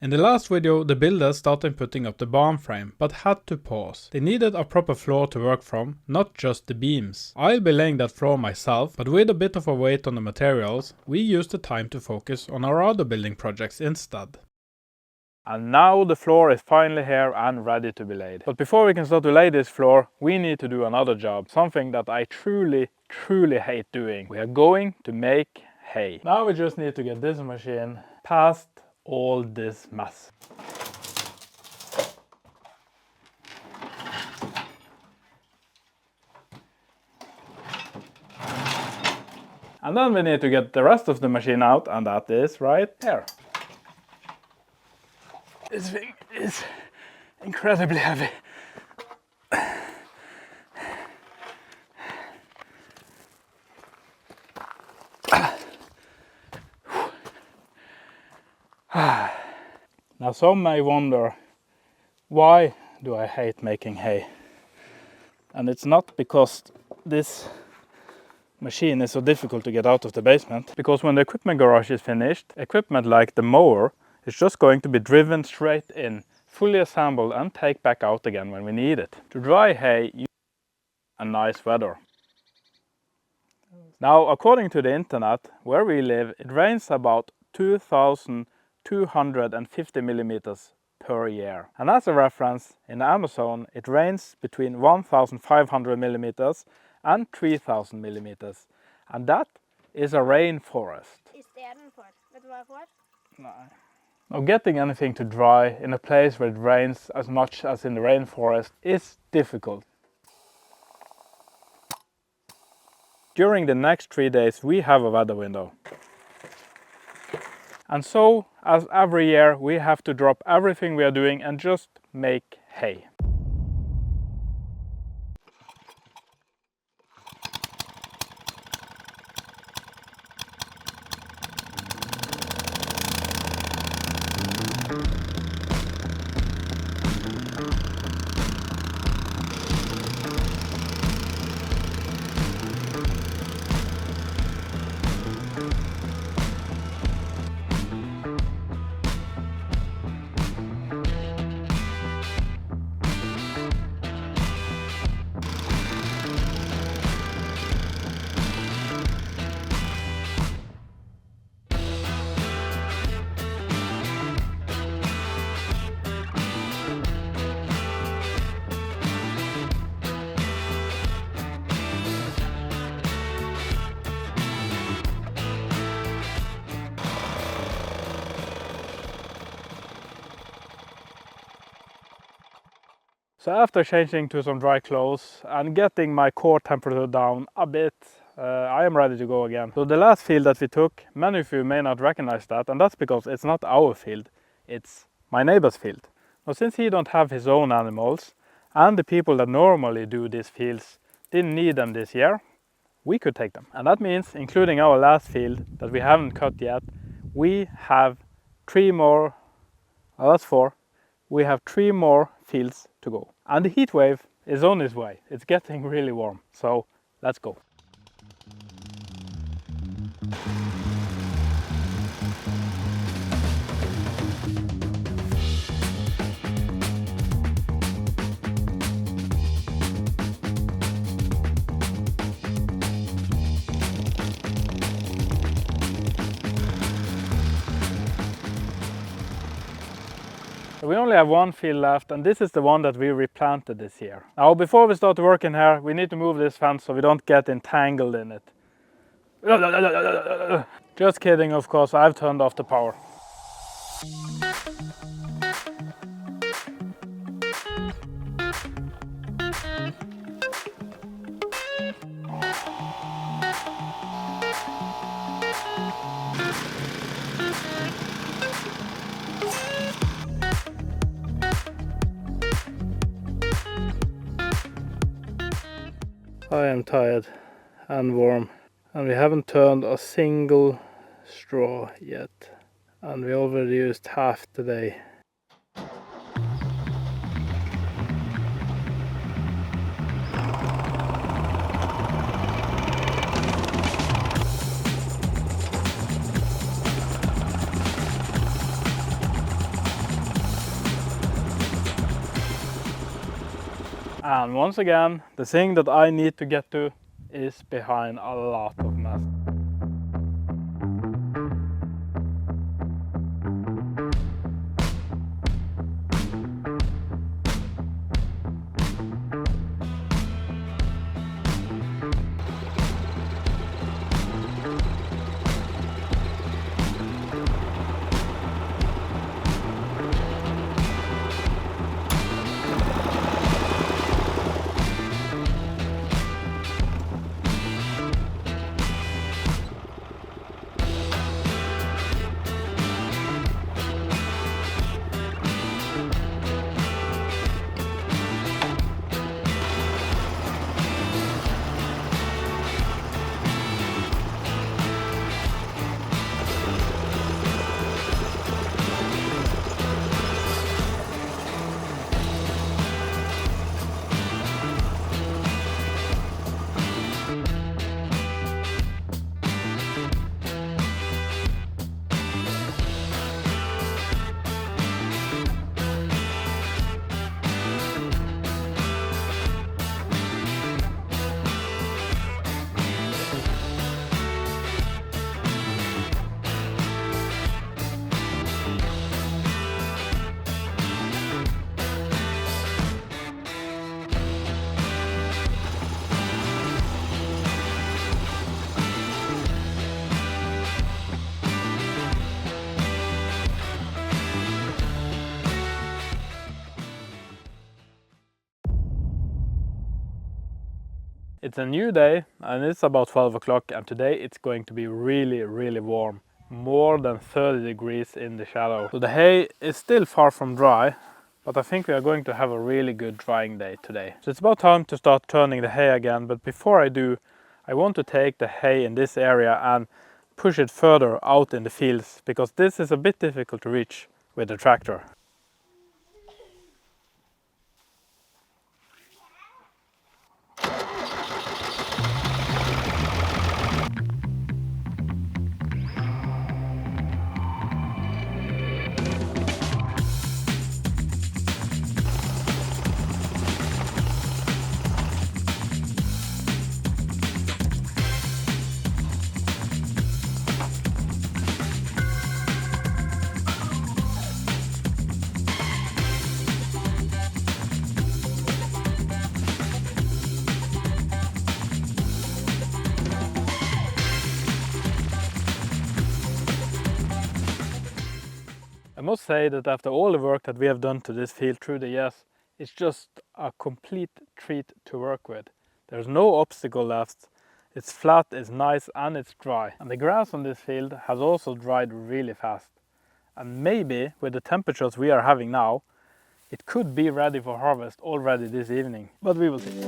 In the last video, the builders started putting up the barn frame, but had to pause. They needed a proper floor to work from, not just the beams. I'll be laying that floor myself, but with a bit of a weight on the materials, we used the time to focus on our other building projects instead. And now the floor is finally here and ready to be laid. But before we can start to lay this floor, we need to do another job, something that I truly hate doing. We are going to make hay. Now we just need to get this machine past all this mess. And then we need to get the rest of the machine out, and that is right here. This thing is incredibly heavy. Now some may wonder, why do I hate making hay? And it's not because this machine is so difficult to get out of the basement, because when the equipment garage is finished, equipment like the mower is just going to be driven straight in, fully assembled and take back out again when we need it. To dry hay, you need a nice weather. Now, according to the internet, where we live, it rains about 2,250 millimeters per year. And as a reference, in the Amazon, it rains between 1,500 millimeters and 3,000 millimeters. And that is a rainforest. Now, getting anything to dry in a place where it rains as much as in the rainforest is difficult. During the next 3 days, we have a weather window. And so, as every year, we have to drop everything we are doing and just make hay. So after changing to some dry clothes and getting my core temperature down a bit, I am ready to go again. So the last field that we took, many of you may not recognize that, and that's because it's not our field, it's my neighbor's field. Now, since he don't have his own animals, and the people that normally do these fields didn't need them this year, we could take them. And that means, including our last field that we haven't cut yet, we have 3 more, well, that's 4, we have 3 more fields to go. And the heat wave is on its way. It's getting really warm, so let's go. We only have 1 field left, and this is the one that we replanted this year. Now, before we start working here, we need to move this fence so we don't get entangled in it. Just kidding, of course, I've turned off the power. I am tired and warm, and we haven't turned a single straw yet, and we already used half today. And once again, the thing that I need to get to is behind a lot of mess. It's a new day and it's about 12 o'clock, and today it's going to be really warm. More than 30 degrees in the shadow. So the hay is still far from dry, but I think we are going to have a really good drying day today. So it's about time to start turning the hay again, but before I do, I want to take the hay in this area and push it further out in the fields, because this is a bit difficult to reach with the tractor. I must say that after all the work that we have done to this field through the years, it's just a complete treat to work with. There's no obstacle left, it's flat, it's nice and it's dry. And the grass on this field has also dried really fast. And maybe with the temperatures we are having now, it could be ready for harvest already this evening, but we will see.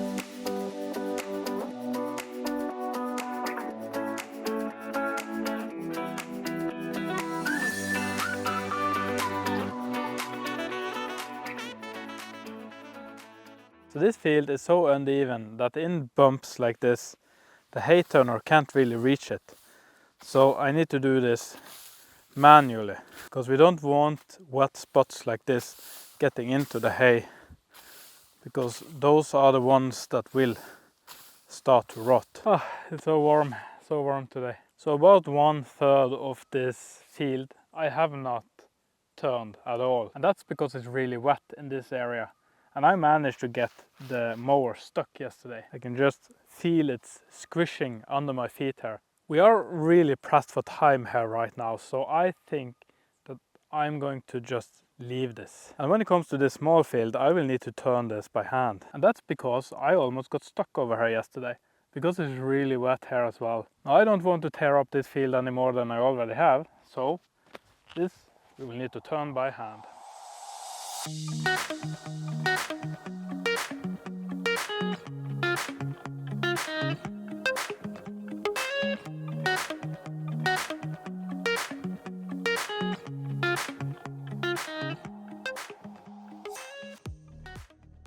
So this field is so uneven that in bumps like this, the hay turner can't really reach it. So I need to do this manually, because we don't want wet spots like this getting into the hay, because those are the ones that will start to rot. Oh, it's so warm today. So about 1/3 of this field I have not turned at all, and that's because it's really wet in this area. And I managed to get the mower stuck yesterday. I can just feel it squishing under my feet here. We are really pressed for time here right now, so I think that I'm going to just leave this. And when it comes to this small field, I will need to turn this by hand. And that's because I almost got stuck over here yesterday, because it's really wet here as well. Now, I don't want to tear up this field any more than I already have, so this we will need to turn by hand.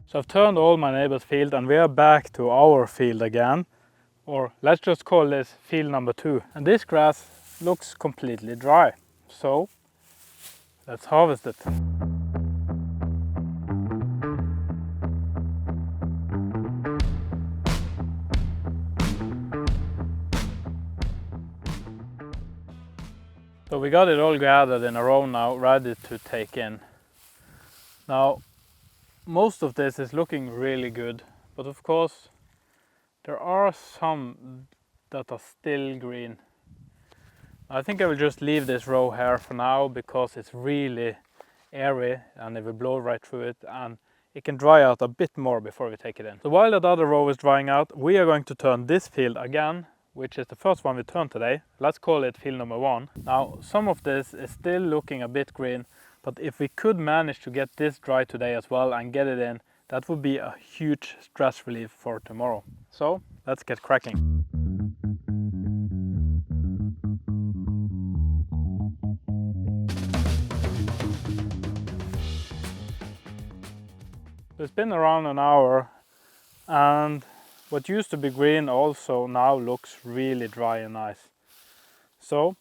So I've turned all my neighbor's field and we are back to our field again, or let's just call this field number 2. And this grass looks completely dry, so let's harvest it. we got it all gathered in a row now, ready to take in. Now, most of this is looking really good, but of course there are some that are still green. I think I will just leave this row here for now because it's really airy and it will blow right through it, and it can dry out a bit more before we take it in. So while that other row is drying out, we are going to turn this field again, which is the first one we turned today. Let's call it field number 1. Now, some of this is still looking a bit green, but if we could manage to get this dry today as well and get it in, that would be a huge stress relief for tomorrow. So let's get cracking. It's been around an hour, and what used to be green also now looks really dry and nice. So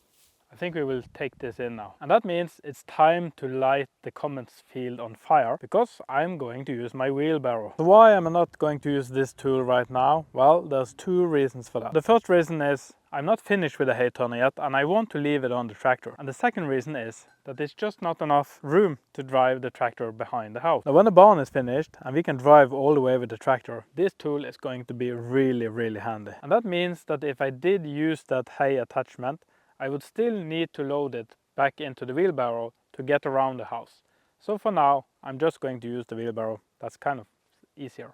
I think we will take this in now. And that means it's time to light the comments field on fire, because I'm going to use my wheelbarrow. So why am I not going to use this tool right now? Well, there's 2 reasons for that. The first reason is I'm not finished with the hay turner yet, and I want to leave it on the tractor. And the second reason is that there's just not enough room to drive the tractor behind the house. Now, when the barn is finished and we can drive all the way with the tractor, this tool is going to be really handy. And that means that if I did use that hay attachment, I would still need to load it back into the wheelbarrow to get around the house. So for now, I'm just going to use the wheelbarrow. That's kind of easier.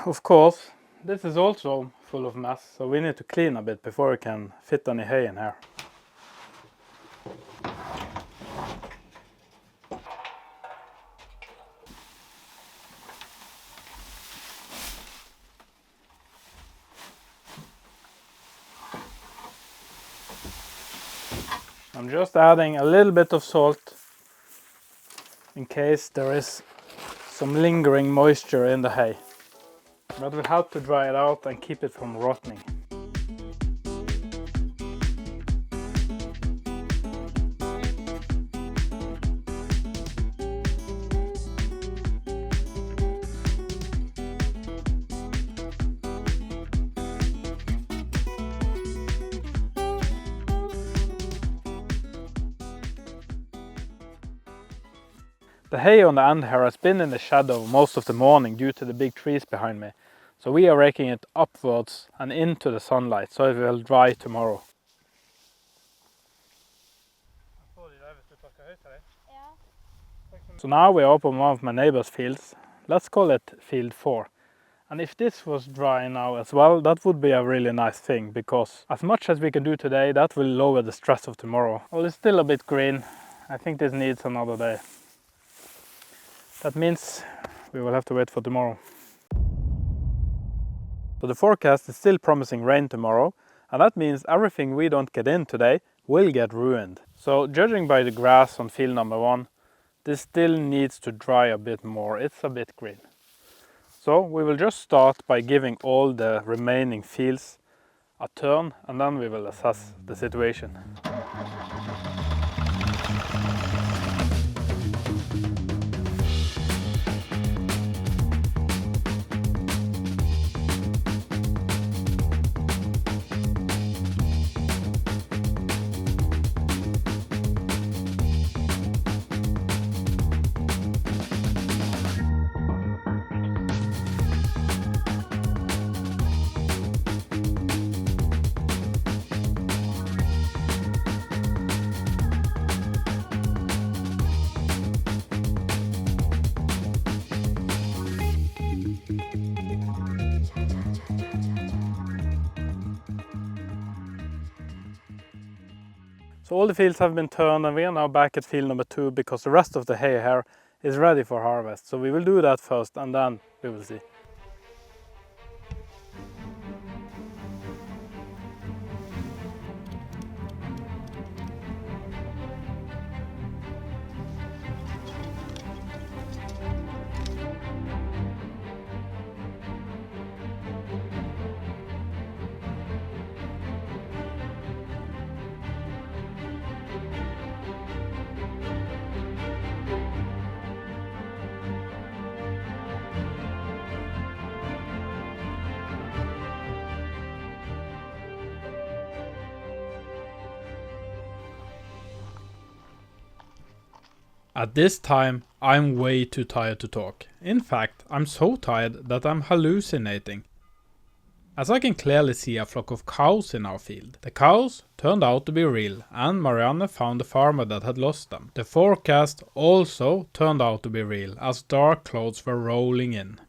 Of course, this is also full of mess, so we need to clean a bit before we can fit any hay in here. I'm just adding a little bit of salt in case there is some lingering moisture in the hay. That will help to dry it out and keep it from rotting. The hay on the end here has been in the shadow most of the morning due to the big trees behind me. So we are raking it upwards and into the sunlight so it will dry tomorrow. So now we are up on one of my neighbor's fields. Let's call it field 4. And if this was dry now as well, that would be a really nice thing, because as much as we can do today, that will lower the stress of tomorrow. Well, it's still a bit green. I think this needs another day. That means we will have to wait for tomorrow. So the forecast is still promising rain tomorrow, and that means everything we don't get in today will get ruined. So judging by the grass on field number 1, this still needs to dry a bit more. It's a bit green. So we will just start by giving all the remaining fields a turn, and then we will assess the situation. So all the fields have been turned, and we are now back at field number 2 because the rest of the hay here is ready for harvest. So we will do that first and then we will see. At this time, I'm way too tired to talk. In fact, I'm so tired that I'm hallucinating. As I can clearly see a flock of cows in our field. The cows turned out to be real, and Marianne found the farmer that had lost them. The forecast also turned out to be real, as dark clouds were rolling in.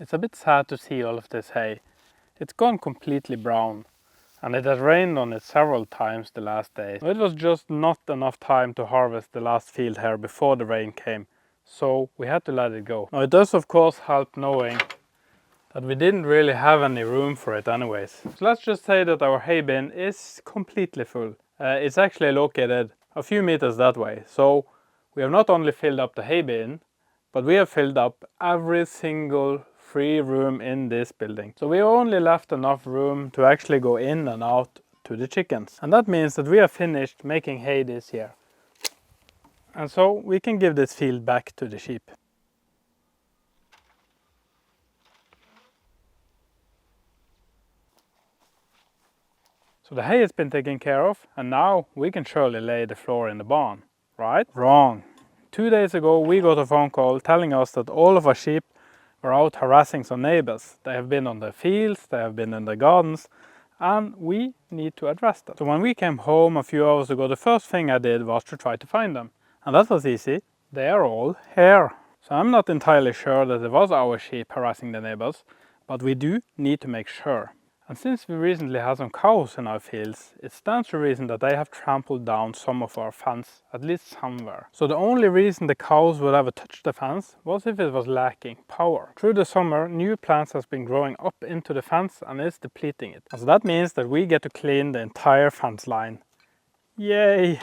It's a bit sad to see all of this hay. It's gone completely brown, and it has rained on it several times the last day. It was just not enough time to harvest the last field here before the rain came, so we had to let it go. Now it does of course help knowing that we didn't really have any room for it anyways. So let's just say that our hay bin is completely full. It's actually located a few meters that way, so we have not only filled up the hay bin, but we have filled up every single free room in this building. So we only left enough room to actually go in and out to the chickens. And that means that we have finished making hay this year. And so we can give this field back to the sheep. So the hay has been taken care of, and now we can surely lay the floor in the barn, right? Wrong. 2 days ago we got a phone call telling us that all of our sheep were out harassing some neighbors. They have been on the fields, they have been in the gardens, and we need to address that. So when we came home a few hours ago, the first thing I did was to try to find them. And that was easy. They are all here. So I'm not entirely sure that it was our sheep harassing the neighbors, but we do need to make sure. And since we recently had some cows in our fields, it stands to reason that they have trampled down some of our fence, at least somewhere. So the only reason the cows would ever touch the fence was if it was lacking power. Through the summer, new plants has been growing up into the fence and is depleting it. And so that means that we get to clean the entire fence line. Yay!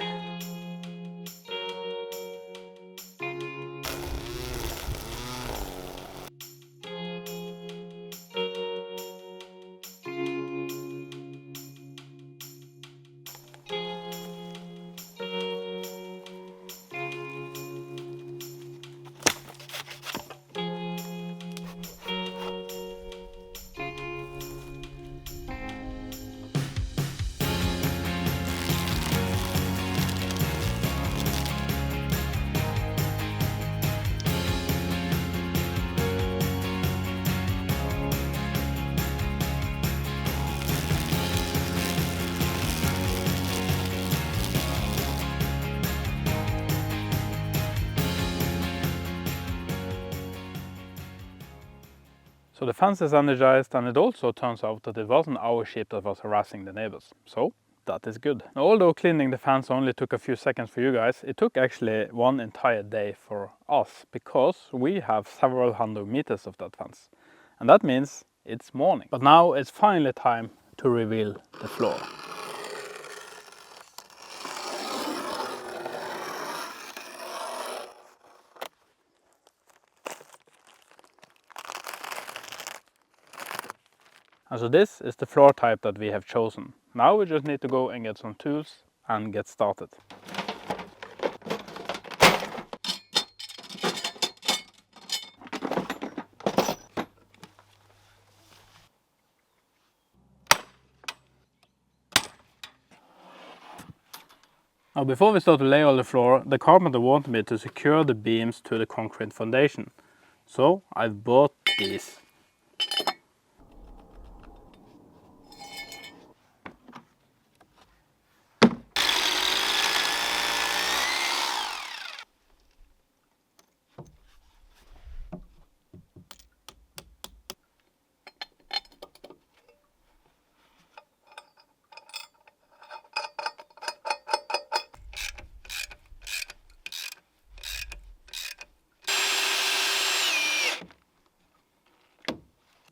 So the fence is energized, and it also turns out that it wasn't our sheep that was harassing the neighbors. So that is good. Now, although cleaning the fence only took a few seconds for you guys, it took actually one entire day for us, because we have several hundred meters of that fence. And that means it's morning. But now it's finally time to reveal the floor. And so this is the floor type that we have chosen. Now we just need to go and get some tools and get started. Now before we start to lay all the floor, the carpenter wanted me to secure the beams to the concrete foundation. So I've bought these.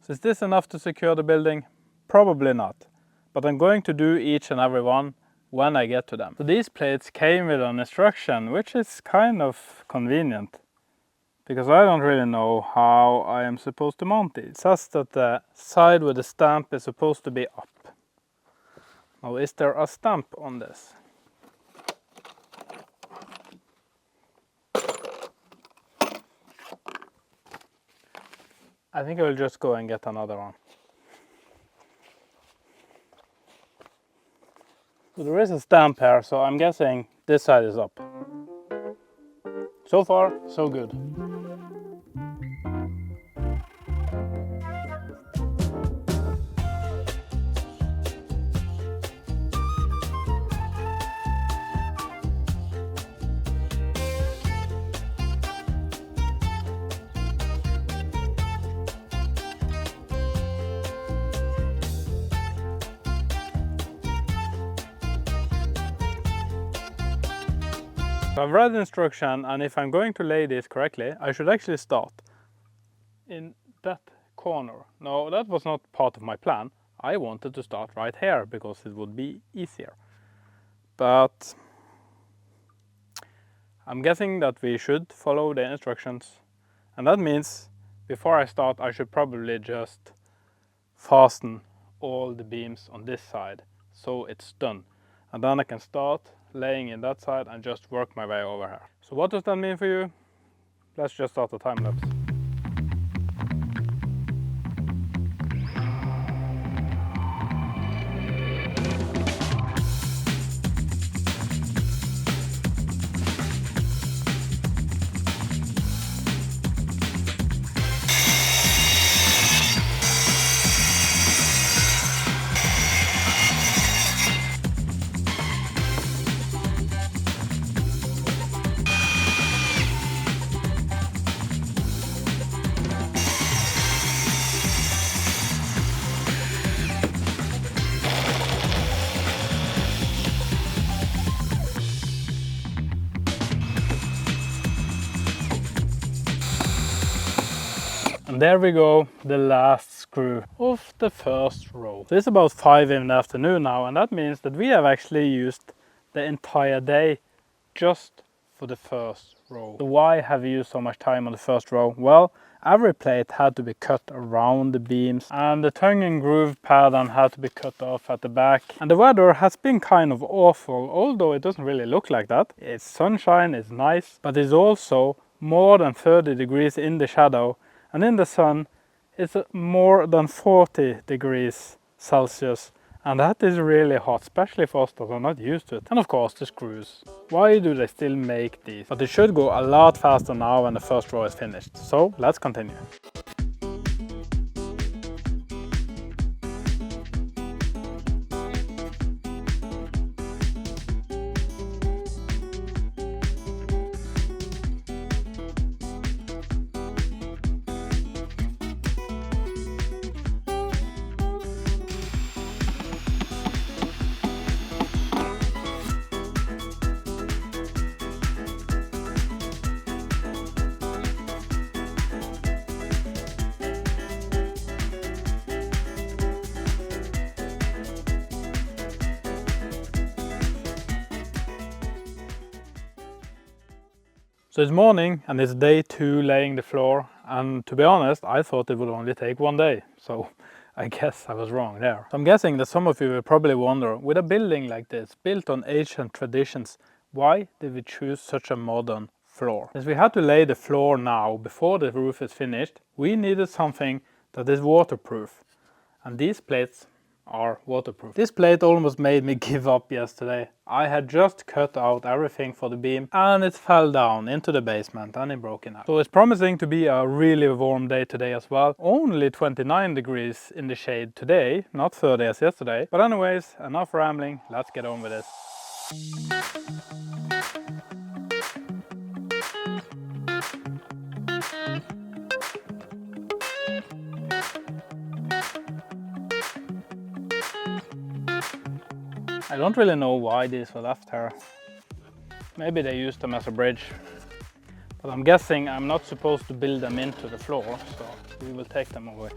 So is this enough to secure the building? Probably not, but I'm going to do each and every one when I get to them. So these plates came with an instruction, which is kind of convenient, because I don't really know how I am supposed to mount these. It says that the side with the stamp is supposed to be up. Now is there a stamp on this? I think I will just go and get another one. So there is a stamp here, so I'm guessing this side is up. So far, so good. So I've read the instruction, and if I'm going to lay this correctly, I should actually start in that corner. No, that was not part of my plan. I wanted to start right here because it would be easier. But I'm guessing that we should follow the instructions, and that means before I start I should probably just fasten all the beams on this side so it's done, and then I can start laying in that side and just work my way over here. So what does that mean for you? Let's just start the time lapse. And there we go, the last screw of the first row. So it's about 5 in the afternoon now, and that means that we have actually used the entire day just for the first row. So why have we used so much time on the first row? Well, every plate had to be cut around the beams, and the tongue and groove pattern had to be cut off at the back. And the weather has been kind of awful, although it doesn't really look like that. It's sunshine, it's nice, but it's also more than 30 degrees in the shadow. And in the sun, it's more than 40 degrees Celsius. And that is really hot, especially for us that are not used to it. And of course, the screws. Why do they still make these? But it should go a lot faster now when the first row is finished. So let's continue. So it's morning and it's day 2 laying the floor, and to be honest I thought it would only take 1 day, so I guess I was wrong there. So I'm guessing that some of you will probably wonder, with a building like this, built on ancient traditions, why did we choose such a modern floor? Since we had to lay the floor now before the roof is finished, we needed something that is waterproof, and these plates are waterproof. This plate almost made me give up yesterday. I had just cut out everything for the beam and it fell down into the basement and it broke in half. So it's promising to be a really warm day today as well. Only 29 degrees in the shade today, not 30 as yesterday. But anyways, enough rambling, let's get on with this. I don't really know why these were left here. Maybe they used them as a bridge. But I'm guessing I'm not supposed to build them into the floor, so we will take them away.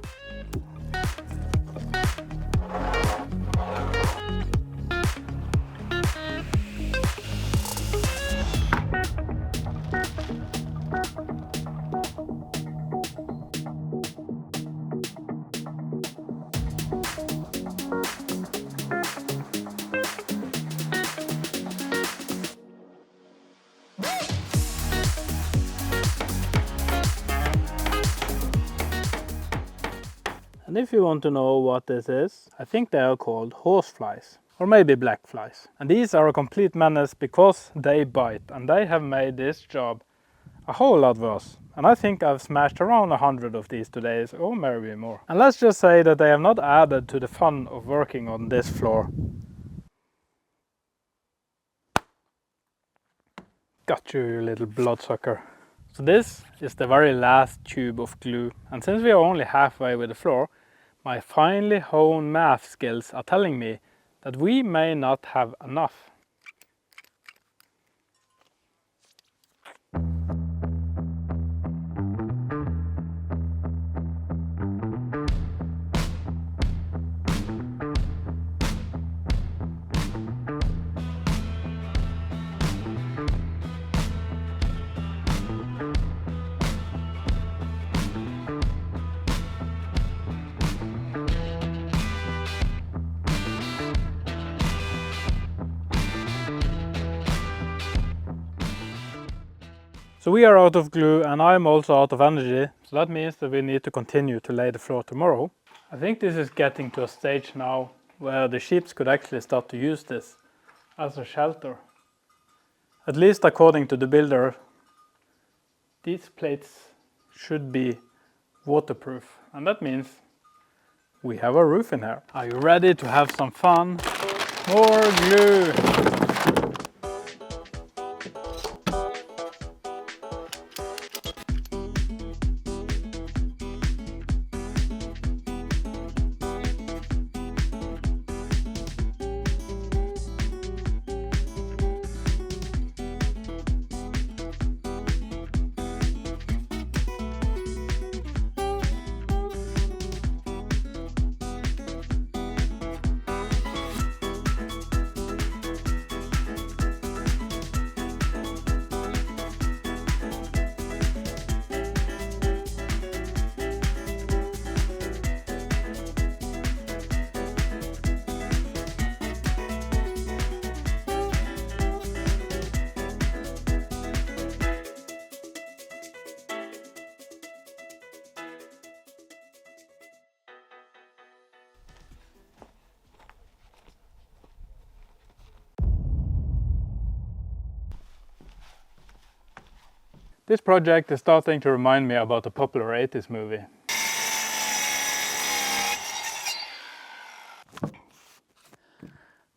And if you want to know what this is, I think they are called horseflies, or maybe black flies. And these are a complete menace because they bite, and they have made this job a whole lot worse. And I think I've smashed around 100 of these today, or maybe more. And let's just say that they have not added to the fun of working on this floor. Got you, you little bloodsucker. So this is the very last tube of glue, and since we are only halfway with the floor, my finely honed math skills are telling me that we may not have enough. So we are out of glue and I'm also out of energy, so that means that we need to continue to lay the floor tomorrow. I think this is getting to a stage now where the sheep could actually start to use this as a shelter. At least according to the builder, these plates should be waterproof, and that means we have a roof in here. Are you ready to have some fun? More glue! This project is starting to remind me about a popular 80s movie.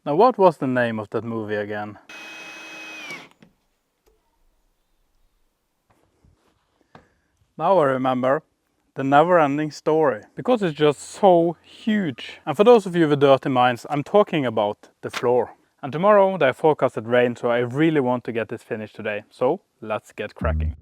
Now, what was the name of that movie again? Now I remember. The Never-Ending Story. Because it's just so huge. And for those of you with dirty minds, I'm talking about the floor. And tomorrow they forecasted rain, so I really want to get this finished today. So let's get cracking.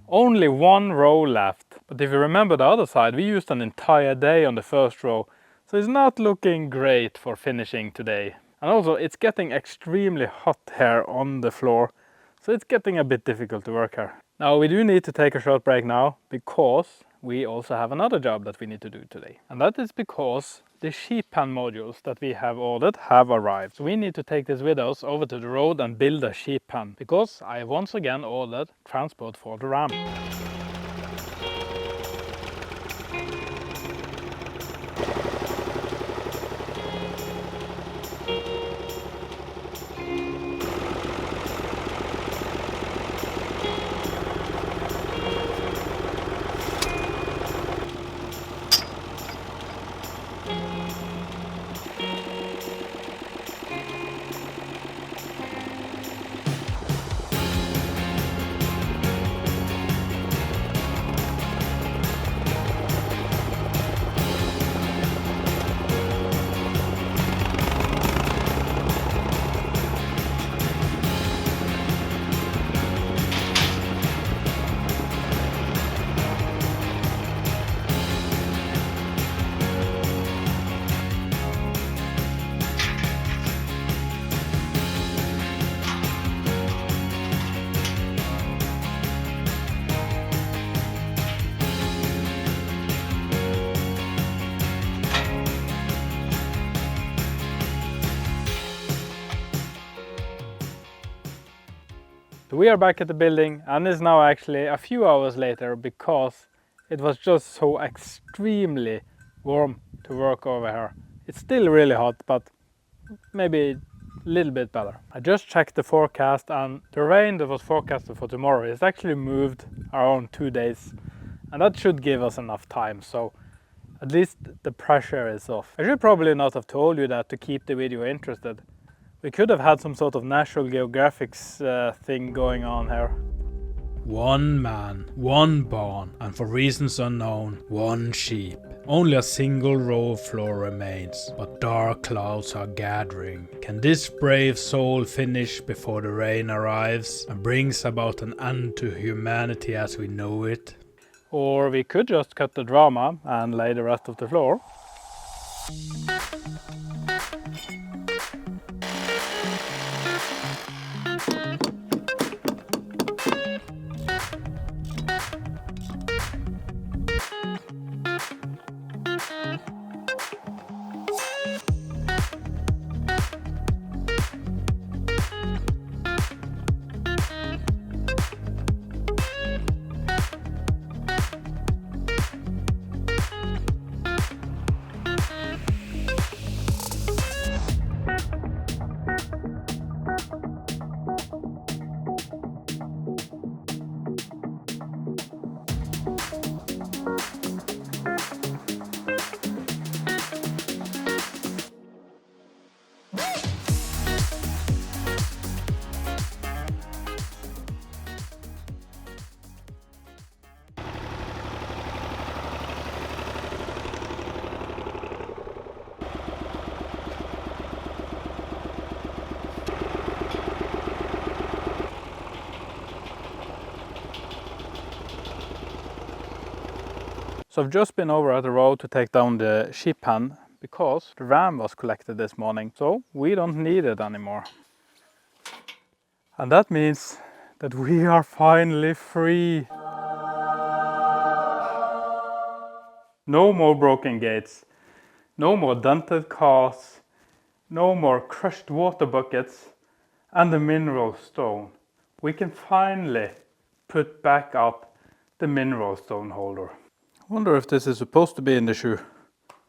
Only one row left, but if you remember the other side, we used an entire day on the first row, so it's not looking great for finishing today. And also it's getting extremely hot here on the floor, so it's getting a bit difficult to work here. Now we do need to take a short break now, because we also have another job that we need to do today. And that is because the sheep pen modules that we have ordered have arrived. So we need to take this with us over to the road and build a sheep pen, because I once again ordered transport for the ram. So we are back at the building, and it's now actually a few hours later, because it was just so extremely warm to work over here. It's still really hot, but maybe a little bit better. I just checked the forecast, and the rain that was forecasted for tomorrow is actually moved around 2 days, and that should give us enough time, so at least the pressure is off. I should probably not have told you that to keep the video interested. We could have had some sort of National Geographics thing going on here. One man, one barn, and for reasons unknown, one sheep. Only a single row of floor remains, but dark clouds are gathering. Can this brave soul finish before the rain arrives and brings about an end to humanity as we know it? Or we could just cut the drama and lay the rest of the floor. So I've just been over at the road to take down the sheep pen, because the ram was collected this morning, so we don't need it anymore. And that means that we are finally free. No more broken gates, no more dented cars, no more crushed water buckets and the mineral stone. We can finally put back up the mineral stone holder. I wonder if this is supposed to be in the shoe.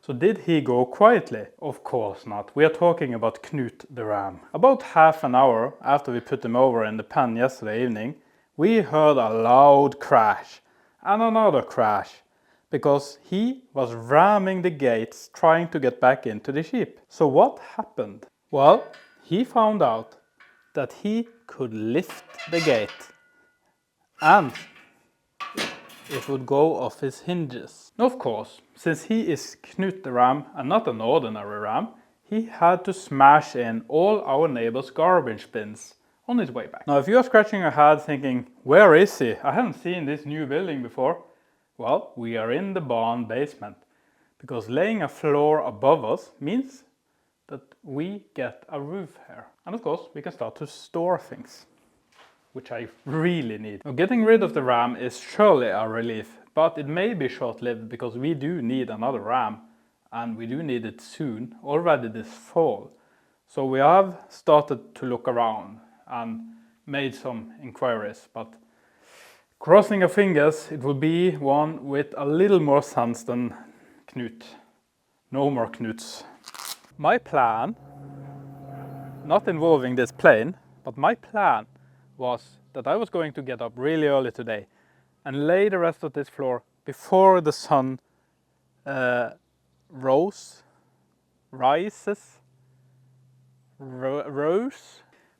So did he go quietly? Of course not. We are talking about Knut the ram. About half an hour after we put him over in the pen yesterday evening, we heard a loud crash and another crash, because he was ramming the gates trying to get back into the sheep. So what happened? Well, he found out that he could lift the gate and it would go off his hinges. Of course, since he is Knut the ram and not an ordinary ram, he had to smash in all our neighbors' garbage bins on his way back. Now, if you're scratching your head thinking, where is he? I haven't seen this new building before. Well, we are in the barn basement, because laying a floor above us means that we get a roof here. And of course, we can start to store things, which I really need. Now, getting rid of the ram is surely a relief, but it may be short-lived because we do need another ram, and we do need it soon, already this fall. So we have started to look around and made some inquiries, but crossing our fingers, it will be one with a little more sense than Knut. No more Knuts. My plan, not involving this plane, but my plan was that I was going to get up really early today and lay the rest of this floor before the sun rose.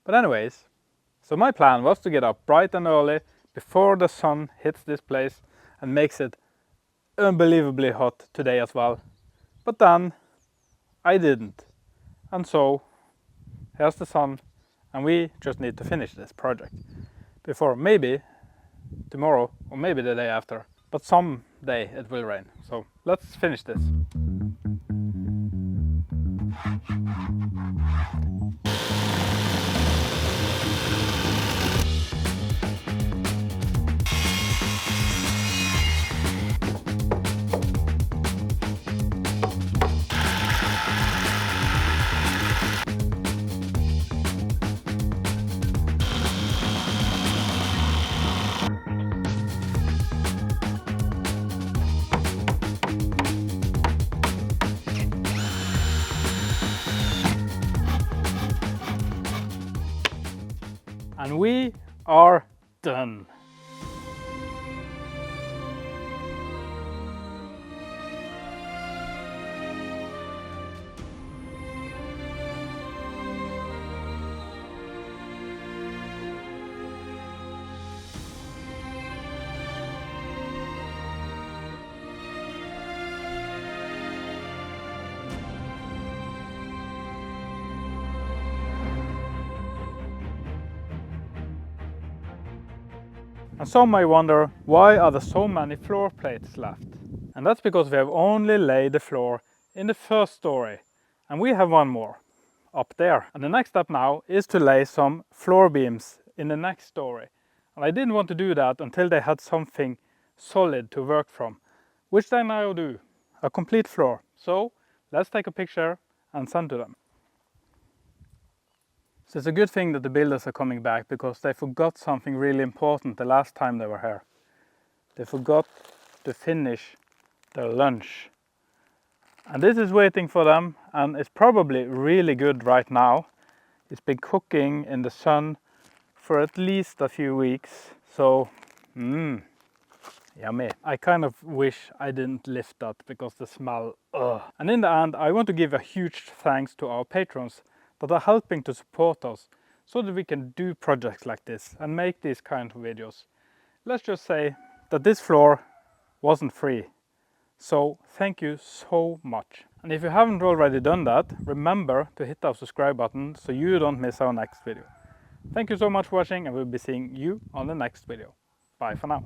But anyways, so my plan was to get up bright and early before the sun hits this place and makes it unbelievably hot today as well. But then I didn't. And so here's the sun, and we just need to finish this project before maybe tomorrow or maybe the day after. But someday it will rain. So let's finish this. And we are done. And some may wonder, why are there so many floor plates left? And that's because we have only laid the floor in the first story, and we have one more up there. And the next step now is to lay some floor beams in the next story. And I didn't want to do that until they had something solid to work from, which they now do, a complete floor. So let's take a picture and send to them. So it's a good thing that the builders are coming back, because they forgot something really important the last time they were here. They forgot to finish their lunch. And this is waiting for them, and it's probably really good right now. It's been cooking in the sun for at least a few weeks, so yummy. I kind of wish I didn't lift that because the smell, ugh. And in the end, I want to give a huge thanks to our patrons that are helping to support us so that we can do projects like this and make these kind of videos. Let's just say that this floor wasn't free. So thank you so much. And if you haven't already done that, remember to hit that subscribe button so you don't miss our next video. Thank you so much for watching, and we'll be seeing you on the next video. Bye for now.